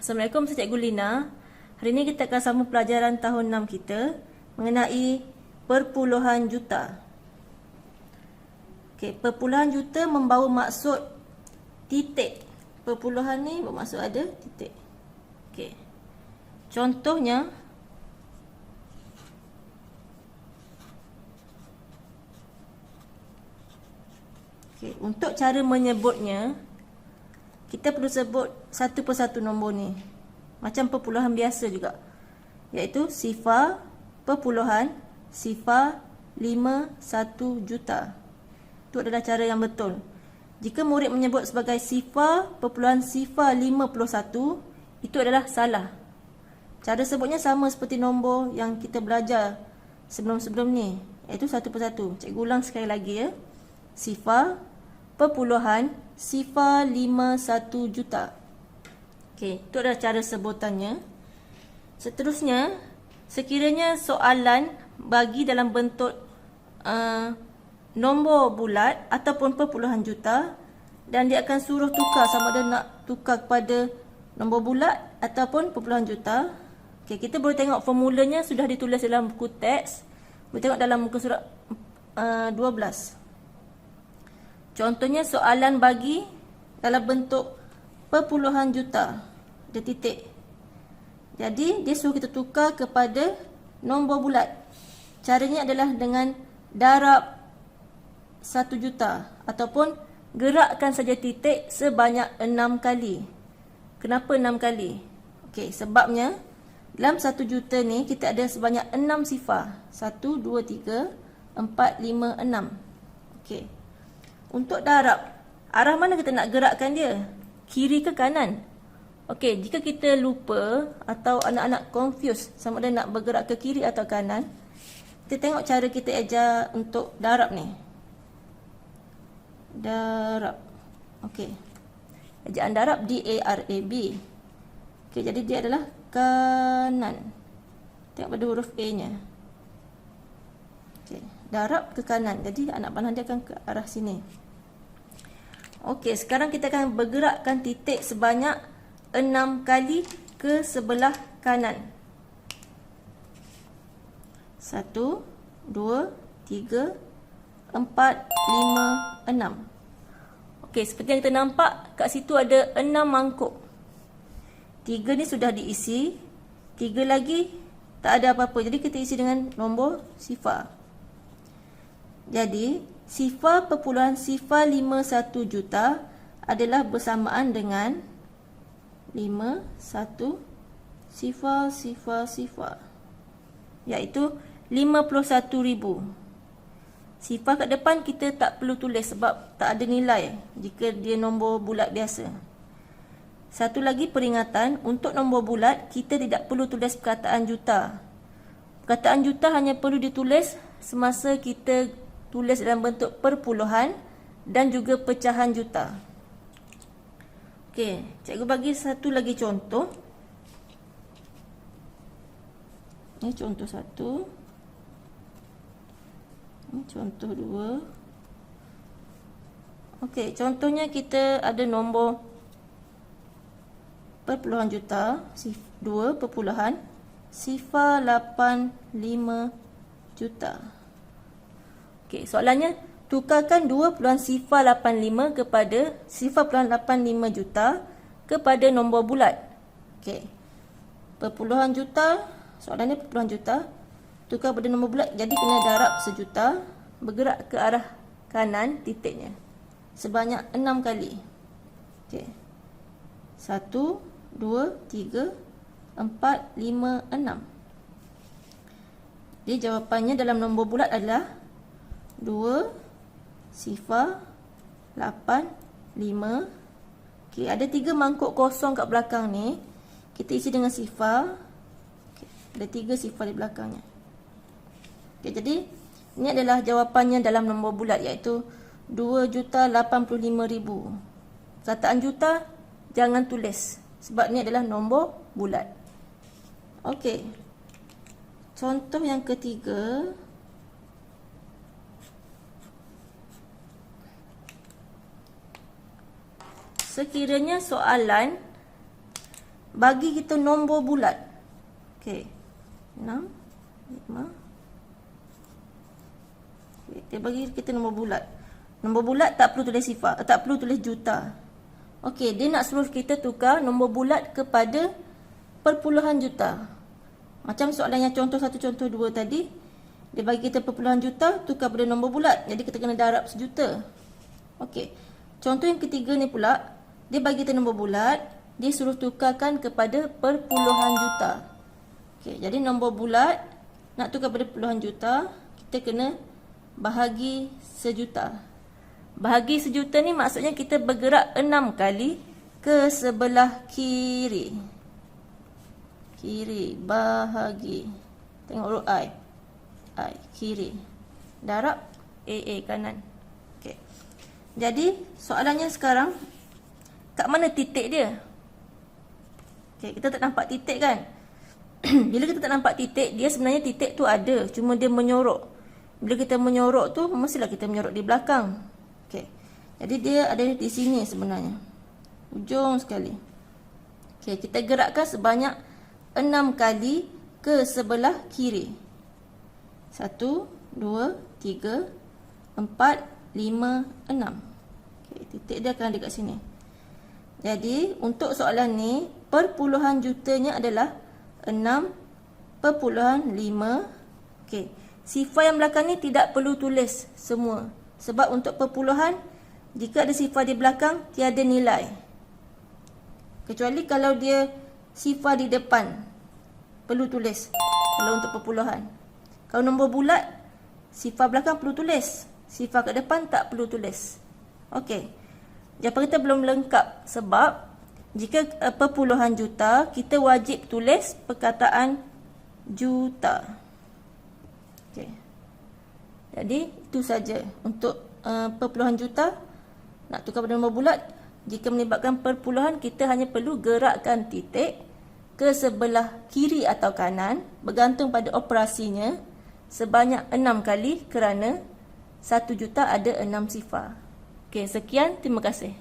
Assalamualaikum, saya Cikgu Lina. Hari ini kita akan sambung pelajaran tahun 6 kita mengenai perpuluhan juta. Okey, perpuluhan juta membawa maksud titik. Perpuluhan ni bermaksud ada titik. Okey. Contohnya untuk cara menyebutnya, kita perlu sebut satu persatu nombor ni. Macam perpuluhan biasa juga. Iaitu sifar, perpuluhan, sifar, 5, 1 juta. Itu adalah cara yang betul. Jika murid menyebut sebagai sifar, perpuluhan sifar 51, itu adalah salah. Cara sebutnya sama seperti nombor yang kita belajar sebelum-sebelum ni. Iaitu satu persatu. Cikgu ulang sekali lagi ya. Sifar, perpuluhan, sifar 51 juta. Okey, itu adalah cara sebutannya. Seterusnya, sekiranya soalan bagi dalam bentuk nombor bulat ataupun perpuluhan juta, dan dia akan suruh tukar, sama ada nak tukar kepada nombor bulat ataupun perpuluhan juta. Okey, kita boleh tengok formulanya sudah ditulis dalam buku teks. Boleh tengok dalam muka surat 12. Contohnya soalan bagi dalam bentuk perpuluhan juta. Ada titik. Jadi dia suruh kita tukar kepada nombor bulat. Caranya adalah dengan darab 1 juta. Ataupun gerakkan saja titik sebanyak 6 kali. Kenapa 6 kali? Okey, sebabnya dalam 1 juta ni kita ada sebanyak 6 sifar. 1, 2, 3, 4, 5, 6. Okey. Untuk darab, arah mana kita nak gerakkan dia? Kiri ke kanan? Okey, jika kita lupa atau anak-anak confused sama ada nak bergerak ke kiri atau kanan, kita tengok cara kita eja untuk darab ni. Darab. Okey. Ejaan darab D-A-R-A-B. Okey, jadi dia adalah kanan. Tengok pada huruf A-nya. Okey, darab ke kanan. Jadi anak panah dia akan ke arah sini. Okey, sekarang kita akan bergerakkan titik sebanyak 6 kali ke sebelah kanan. 1, 2, 3, 4, 5, 6. Okey, seperti yang kita nampak, kat situ ada 6 mangkuk. 3 ni sudah diisi, 3 lagi tak ada apa-apa. Jadi kita isi dengan nombor sifar. Jadi sifar perpuluhan sifar 51 juta adalah bersamaan dengan 5, 1, sifar, sifar, sifar. Iaitu 51,000. Sifar kat depan kita tak perlu tulis sebab tak ada nilai jika dia nombor bulat biasa. Satu lagi peringatan, untuk nombor bulat kita tidak perlu tulis perkataan juta. Perkataan juta hanya perlu ditulis semasa kita tulis dalam bentuk perpuluhan dan juga pecahan juta. Okey, cikgu bagi satu lagi contoh. Ini contoh 1. Ini contoh 2. Okey, contohnya kita ada nombor perpuluhan juta, 2 perpuluhan sifar 85 juta. Okey, soalannya tukarkan 2 perpuluhan sifar 85 kepada sifar perpuluhan 85 juta kepada nombor bulat. Okey. Perpuluhan juta, soalannya perpuluhan juta, tukar pada nombor bulat, jadi kena darab sejuta, bergerak ke arah kanan titiknya sebanyak 6 kali. Okey. 1, 2, 3, 4, 5, 6. Jadi jawapannya dalam nombor bulat adalah 2, sifar, 8, 5. Okey, ada 3 mangkuk kosong kat belakang ni. Kita isi dengan sifar. Okey, ada 3 sifar di belakangnya. Okey, jadi ini adalah jawapannya dalam nombor bulat, iaitu 2,85,000. Perkataan juta jangan tulis sebab ni adalah nombor bulat. Okey. Contoh yang ketiga. Sekiranya soalan bagi kita nombor bulat. Okey. 6, 5. Okay, dia bagi kita nombor bulat. Nombor bulat tak perlu tulis sifar, tak perlu tulis juta. Okey, dia nak suruh kita tukar nombor bulat kepada perpuluhan juta. Macam soalan yang contoh 1, contoh 2 tadi, dia bagi kita perpuluhan juta, tukar pada nombor bulat. Jadi kita kena darab sejuta. Okey. Contoh yang ketiga ni pula, dia bagi kita nombor bulat, dia suruh tukarkan kepada perpuluhan juta. Okey, jadi nombor bulat nak tukar pada puluhan juta, kita kena bahagi sejuta. Bahagi sejuta ni maksudnya kita bergerak 6 kali ke sebelah kiri. Kiri, bahagi. Tengok huruf I. I, kiri. Darab AA kanan. Okey. Jadi, soalannya sekarang, kat mana titik dia? Okey, kita tak nampak titik kan? Bila kita tak nampak titik, dia sebenarnya titik tu ada, cuma dia menyorok. Bila kita menyorok tu, mestilah kita menyorok di belakang. Okey. Jadi dia ada di sini sebenarnya. Ujung sekali. Okey, kita gerakkan sebanyak 6 kali ke sebelah kiri. 1, 2, 3, 4, 5, 6. Okey, titik dia akan ada kat sini. Jadi, untuk soalan ni, perpuluhan jutanya adalah 6,5. Okey, sifar yang belakang ni tidak perlu tulis semua. Sebab untuk perpuluhan, jika ada sifar di belakang, tiada nilai. Kecuali kalau dia sifar di depan, perlu tulis. Kalau untuk perpuluhan. Kalau nombor bulat, sifar belakang perlu tulis. Sifar ke depan tak perlu tulis. Okey. Jawapan kita belum lengkap. Sebab jika perpuluhan juta, kita wajib tulis perkataan juta. Okey. Jadi, itu saja untuk perpuluhan juta. Nak tukar pada nombor bulat, jika melibatkan perpuluhan, kita hanya perlu gerakkan titik ke sebelah kiri atau kanan, bergantung pada operasinya, sebanyak 6 kali kerana 1 juta ada 6 sifar. Okey, sekian. Terima kasih.